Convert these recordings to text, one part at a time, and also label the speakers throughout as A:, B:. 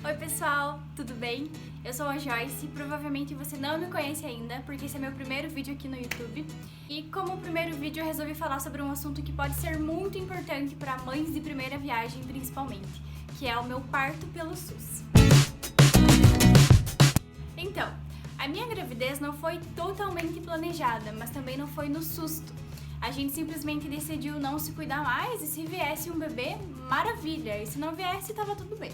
A: Oi pessoal, tudo bem? Eu sou a Joyce e provavelmente você não me conhece ainda, porque esse é meu primeiro vídeo aqui no YouTube. E como primeiro vídeo eu resolvi falar sobre um assunto que pode ser muito importante para mães de primeira viagem principalmente, que é o meu parto pelo SUS. Então, a minha gravidez não foi totalmente planejada, mas também não foi no susto. A gente simplesmente decidiu não se cuidar mais e se viesse um bebê, maravilha, e se não viesse, tava tudo bem.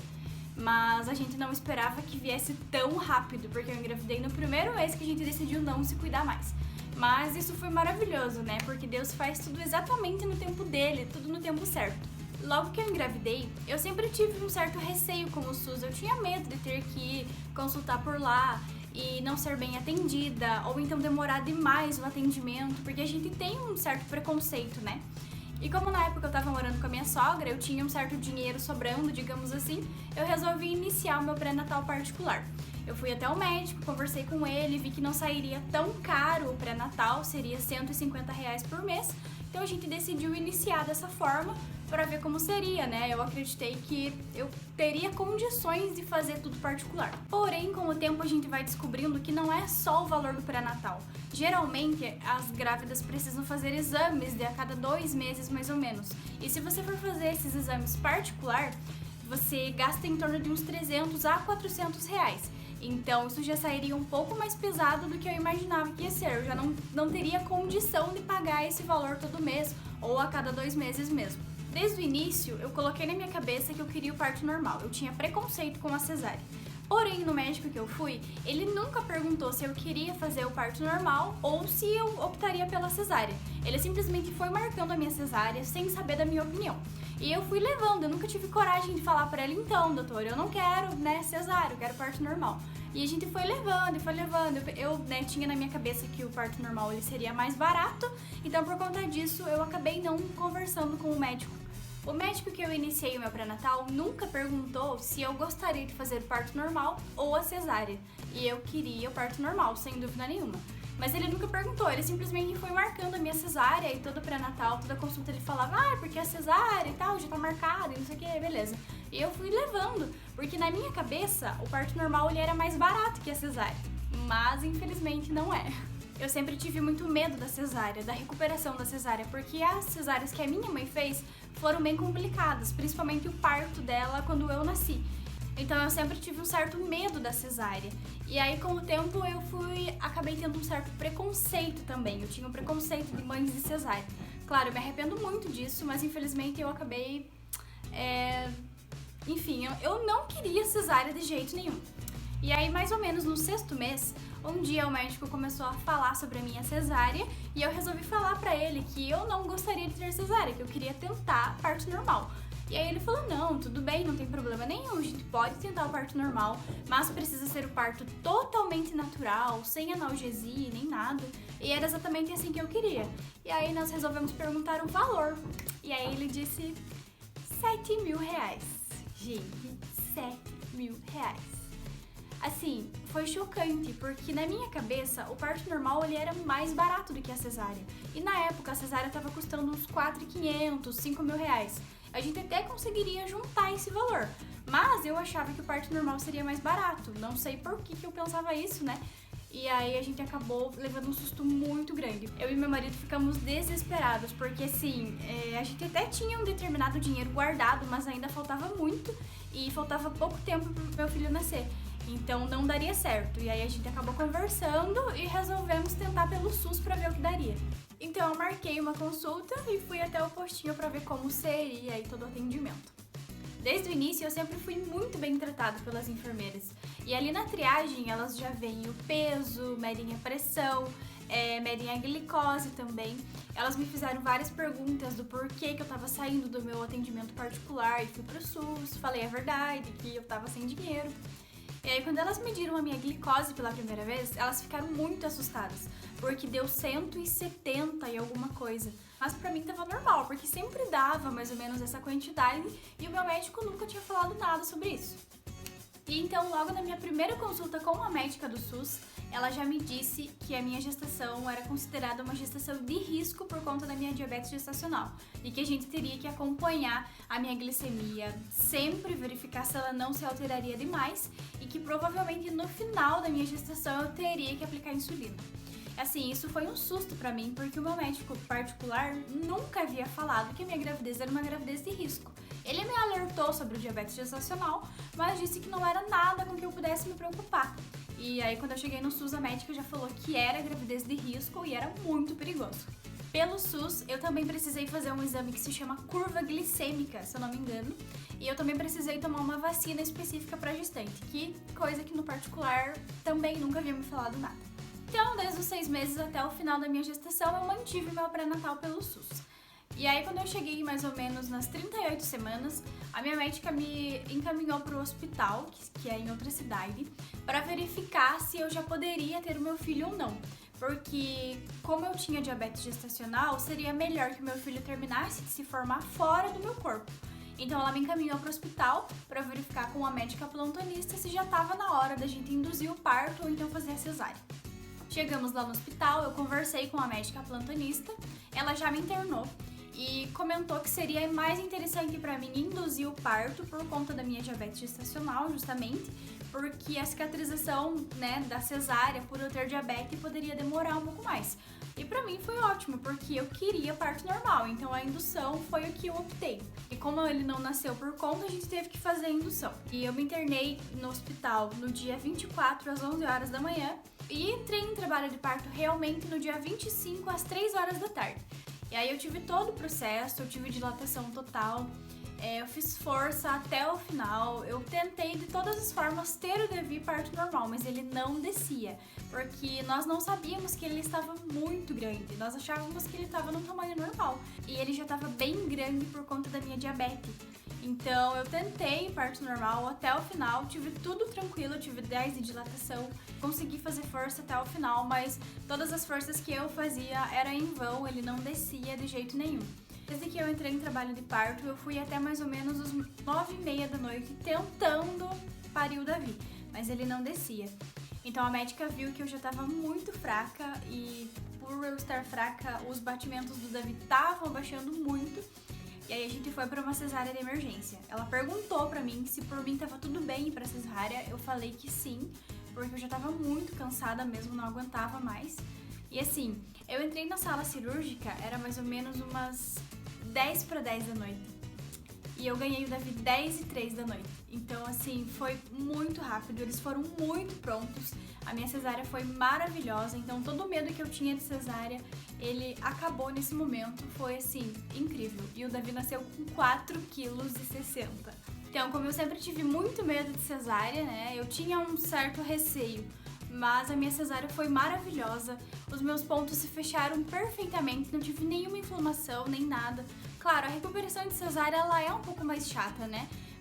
A: Mas a gente não esperava que viesse tão rápido, porque eu engravidei no primeiro mês que a gente decidiu não se cuidar mais. Mas isso foi maravilhoso, né? Porque Deus faz tudo exatamente no tempo dele, tudo no tempo certo. Logo que eu engravidei, eu sempre tive um certo receio com o SUS. Eu tinha medo de ter que consultar por lá e não ser bem atendida, ou então demorar demais o atendimento, porque a gente tem um certo preconceito, né? E como na época eu tava morando com a minha sogra, eu tinha um certo dinheiro sobrando, digamos assim, eu resolvi iniciar o meu pré-natal particular. Eu fui até o médico, conversei com ele, vi que não sairia tão caro o pré-natal, seria R$150 por mês. Então a gente decidiu iniciar dessa forma para ver como seria, né? Eu acreditei que eu teria condições de fazer tudo particular. Porém, com o tempo a gente vai descobrindo que não é só o valor do pré-natal. Geralmente, as grávidas precisam fazer exames de a cada 2 meses, mais ou menos. E se você for fazer esses exames particular, você gasta em torno de uns R$300 a R$400. Então, isso já sairia um pouco mais pesado do que eu imaginava que ia ser. Eu já não teria condição de pagar esse valor todo mês ou a cada 2 meses mesmo. Desde o início, eu coloquei na minha cabeça que eu queria o parto normal. Eu tinha preconceito com a cesárea. Porém, no médico que eu fui, ele nunca perguntou se eu queria fazer o parto normal ou se eu optaria pela cesárea. Ele simplesmente foi marcando a minha cesárea sem saber da minha opinião. E eu fui levando, eu nunca tive coragem de falar pra ele, então, doutor, eu não quero, cesárea, eu quero parto normal. E a gente foi levando e foi levando. Eu tinha na minha cabeça que o parto normal ele seria mais barato, então por conta disso eu acabei não conversando com o médico. O médico que eu iniciei o meu pré-natal nunca perguntou se eu gostaria de fazer parto normal ou a cesárea. E eu queria o parto normal, sem dúvida nenhuma. Mas ele nunca perguntou, ele simplesmente foi marcando a minha cesárea e todo o pré-natal, toda consulta ele falava, porque a cesárea e tal, já tá marcada e não sei o que, beleza. E eu fui levando, porque na minha cabeça o parto normal ele era mais barato que a cesárea. Mas infelizmente não é. Eu sempre tive muito medo da cesárea, da recuperação da cesárea, porque as cesáreas que a minha mãe fez foram bem complicadas, principalmente o parto dela quando eu nasci. Então eu sempre tive um certo medo da cesárea. E aí com o tempo eu acabei tendo um certo preconceito também. Eu tinha um preconceito de mães de cesárea. Claro, eu me arrependo muito disso, mas infelizmente eu acabei... Enfim, eu não queria cesárea de jeito nenhum. E aí, mais ou menos no 6º mês, um dia o médico começou a falar sobre a minha cesárea e eu resolvi falar pra ele que eu não gostaria de ter cesárea, que eu queria tentar parto normal. E aí ele falou, não, tudo bem, não tem problema nenhum, a gente pode tentar o parto normal, mas precisa ser o parto totalmente natural, sem analgesia nem nada. E era exatamente assim que eu queria. E aí nós resolvemos perguntar o valor. E aí ele disse R$7.000. Gente, R$7.000. Assim, foi chocante, porque na minha cabeça o parto normal ele era mais barato do que a cesárea. E na época a cesárea tava custando uns R$4.500, R$5.000. A gente até conseguiria juntar esse valor, mas eu achava que o parto normal seria mais barato. Não sei por que eu pensava isso, né? E aí a gente acabou levando um susto muito grande. Eu e meu marido ficamos desesperados, porque assim, a gente até tinha um determinado dinheiro guardado, mas ainda faltava muito e faltava pouco tempo pro meu filho nascer. Então não daria certo. E aí a gente acabou conversando e resolvemos tentar pelo SUS pra ver o que daria. Então eu marquei uma consulta e fui até o postinho pra ver como seria aí todo o atendimento. Desde o início eu sempre fui muito bem tratada pelas enfermeiras. E ali na triagem elas já veem o peso, medem a pressão, medem a glicose também. Elas me fizeram várias perguntas do porquê que eu tava saindo do meu atendimento particular e fui pro SUS. Falei a verdade, que eu tava sem dinheiro. E aí, quando elas mediram a minha glicose pela primeira vez, elas ficaram muito assustadas, porque deu 170 e alguma coisa. Mas pra mim tava normal, porque sempre dava mais ou menos essa quantidade e o meu médico nunca tinha falado nada sobre isso. E então, logo na minha primeira consulta com a médica do SUS, ela já me disse que a minha gestação era considerada uma gestação de risco por conta da minha diabetes gestacional e que a gente teria que acompanhar a minha glicemia, sempre verificar se ela não se alteraria demais e que provavelmente no final da minha gestação eu teria que aplicar insulina. Assim, isso foi um susto pra mim, porque o meu médico particular nunca havia falado que a minha gravidez era uma gravidez de risco. Ele me alertou sobre o diabetes gestacional, mas disse que não era nada com que eu pudesse me preocupar. E aí, quando eu cheguei no SUS, a médica já falou que era gravidez de risco e era muito perigoso. Pelo SUS, eu também precisei fazer um exame que se chama curva glicêmica, se eu não me engano. E eu também precisei tomar uma vacina específica para gestante, que coisa que no particular também nunca havia me falado nada. Então, desde os 6 meses até o final da minha gestação, eu mantive meu pré-natal pelo SUS. E aí, quando eu cheguei mais ou menos nas 38 semanas, a minha médica me encaminhou para o hospital, que é em outra cidade, para verificar se eu já poderia ter o meu filho ou não. Porque, como eu tinha diabetes gestacional, seria melhor que o meu filho terminasse de se formar fora do meu corpo. Então, ela me encaminhou para o hospital para verificar com a médica plantonista se já estava na hora da gente induzir o parto ou então fazer a cesárea. Chegamos lá no hospital, eu conversei com a médica plantonista, ela já me internou e comentou que seria mais interessante para mim induzir o parto por conta da minha diabetes gestacional, justamente, porque a cicatrização, da cesárea por eu ter diabetes poderia demorar um pouco mais. E pra mim foi ótimo, porque eu queria parto normal, então a indução foi o que eu optei. E como ele não nasceu por conta, a gente teve que fazer a indução. E eu me internei no hospital no dia 24 às 11 horas da manhã e entrei em trabalho de parto realmente no dia 25 às 3 horas da tarde. E aí eu tive todo o processo, eu tive dilatação total, eu fiz força até o final, eu tentei de todas as formas ter o Davi parto normal, mas ele não descia, porque nós não sabíamos que ele estava muito grande, nós achávamos que ele estava no tamanho normal, e ele já estava bem grande por conta da minha diabetes. Então eu tentei parto normal até o final, tive tudo tranquilo, tive 10 de dilatação, consegui fazer força até o final, mas todas as forças que eu fazia era em vão, ele não descia de jeito nenhum. Desde que eu entrei em trabalho de parto, eu fui até mais ou menos os 9h30 da noite tentando parir o Davi, mas ele não descia. Então a médica viu que eu já estava muito fraca e por eu estar fraca, os batimentos do Davi estavam baixando muito. E aí a gente foi para uma cesárea de emergência. Ela perguntou pra mim se por mim tava tudo bem ir pra cesárea. Eu falei que sim, porque eu já tava muito cansada mesmo, não aguentava mais. E assim, eu entrei na sala cirúrgica, era mais ou menos umas 10 para 10 da noite. E eu ganhei o Davi 10h03 da noite. Então, assim, foi muito rápido, eles foram muito prontos. A minha cesárea foi maravilhosa, então todo o medo que eu tinha de cesárea, ele acabou nesse momento. Foi, assim, incrível. E o Davi nasceu com 4,60 kg. Então, como eu sempre tive muito medo de cesárea, eu tinha um certo receio. Mas a minha cesárea foi maravilhosa, os meus pontos se fecharam perfeitamente, não tive nenhuma inflamação, nem nada. Claro, a recuperação de cesárea ela é um pouco mais chata,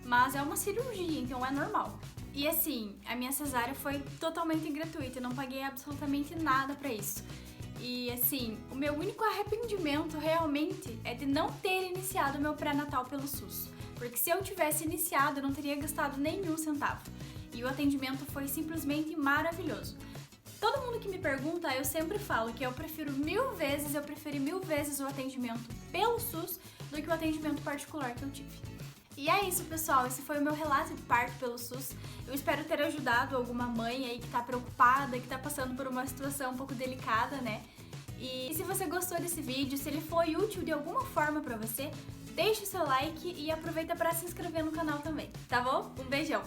A: mas é uma cirurgia, então é normal. E assim, a minha cesárea foi totalmente gratuita, eu não paguei absolutamente nada pra isso. E assim, o meu único arrependimento realmente é de não ter iniciado meu pré-natal pelo SUS. Porque se eu tivesse iniciado, eu não teria gastado nenhum centavo. E o atendimento foi simplesmente maravilhoso. Todo mundo que me pergunta, eu sempre falo que eu preferi mil vezes o atendimento pelo SUS do que o atendimento particular que eu tive. E é isso, pessoal, esse foi o meu relato de parto pelo SUS. Eu espero ter ajudado alguma mãe aí que tá preocupada, que tá passando por uma situação um pouco delicada, E se você gostou desse vídeo, se ele foi útil de alguma forma pra você, deixe o seu like e aproveita pra se inscrever no canal também, tá bom? Um beijão!